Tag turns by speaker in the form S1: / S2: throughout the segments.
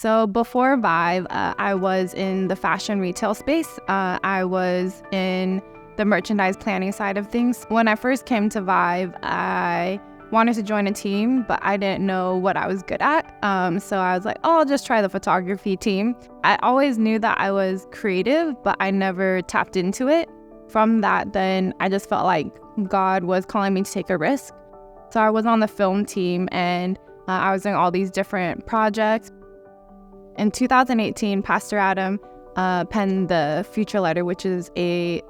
S1: So before VIVE, I was in the fashion retail space. I was in the merchandise planning side of things. When I first came to VIVE, I wanted to join a team, but I didn't know what I was good at. So I was like, I'll just try the photography team. I always knew that I was creative, but I never tapped into it. From that, then I just felt like God was calling me to take a risk. So I was on the film team, and I was doing all these different projects. In 2018, Pastor Adam penned the Future Letter, which is a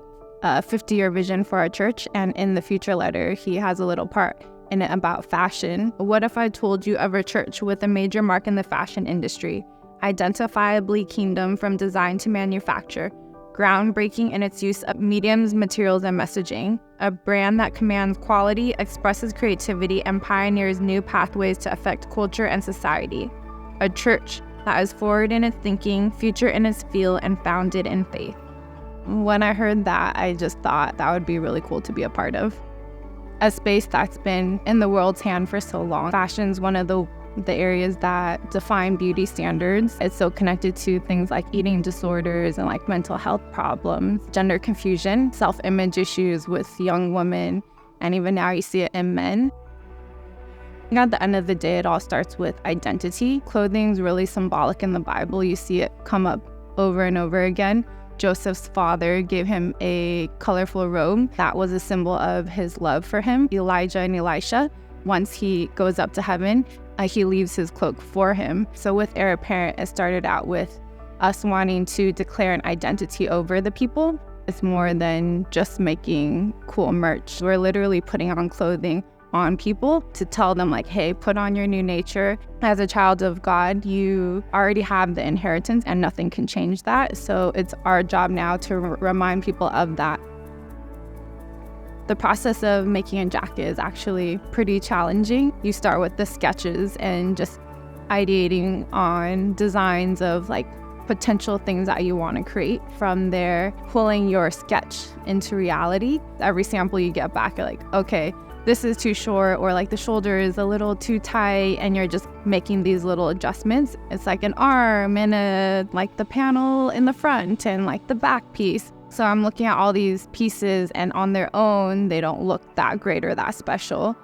S1: 50-year vision for our church. And in the Future Letter, he has a little part in it about fashion. What if I told you of a church with a major mark in the fashion industry, identifiably kingdom from design to manufacture, groundbreaking in its use of mediums, materials, and messaging, a brand that commands quality, expresses creativity, and pioneers new pathways to affect culture and society, a church that is forward in its thinking, future in its feel, and founded in faith. When I heard that, I just thought that would be really cool to be a part of. A space that's been in the world's hand for so long. Fashion's one of the areas that define beauty standards. It's so connected to things like eating disorders and like mental health problems, gender confusion, self-image issues with young women, and even now you see it in men. At the end of the day, it all starts with identity. Clothing's really symbolic in the Bible. You see it come up over and over again. Joseph's father gave him a colorful robe. That was a symbol of his love for him. Elijah and Elisha, once he goes up to heaven, he leaves his cloak for him. So with Heir Apparent, it started out with us wanting to declare an identity over the people. It's more than just making cool merch. We're literally putting on clothing on people to tell them like, hey, put on your new nature. As a child of God, you already have the inheritance and nothing can change that. So it's our job now to remind people of that. The process of making a jacket is actually pretty challenging. You start with the sketches and just ideating on designs of like potential things that you want to create. From there, pulling your sketch into reality. Every sample you get back, you're like, okay, this is too short, or like the shoulder is a little too tight, and you're just making these little adjustments. It's like an arm and like the panel in the front and like the back piece. So I'm looking at all these pieces, and on their own, they don't look that great or that special.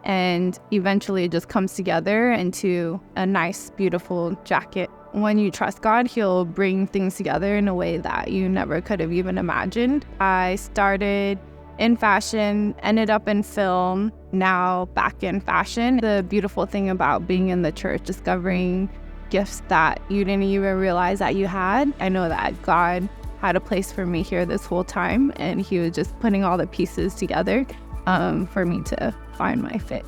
S1: And eventually it just comes together into a nice, beautiful jacket. When you trust God, He'll bring things together in a way that you never could have even imagined. I started in fashion, ended up in film, now back in fashion. The beautiful thing about being in the church, discovering gifts that you didn't even realize that you had. I know that God had a place for me here this whole time, and He was just putting all the pieces together for me to find my fit.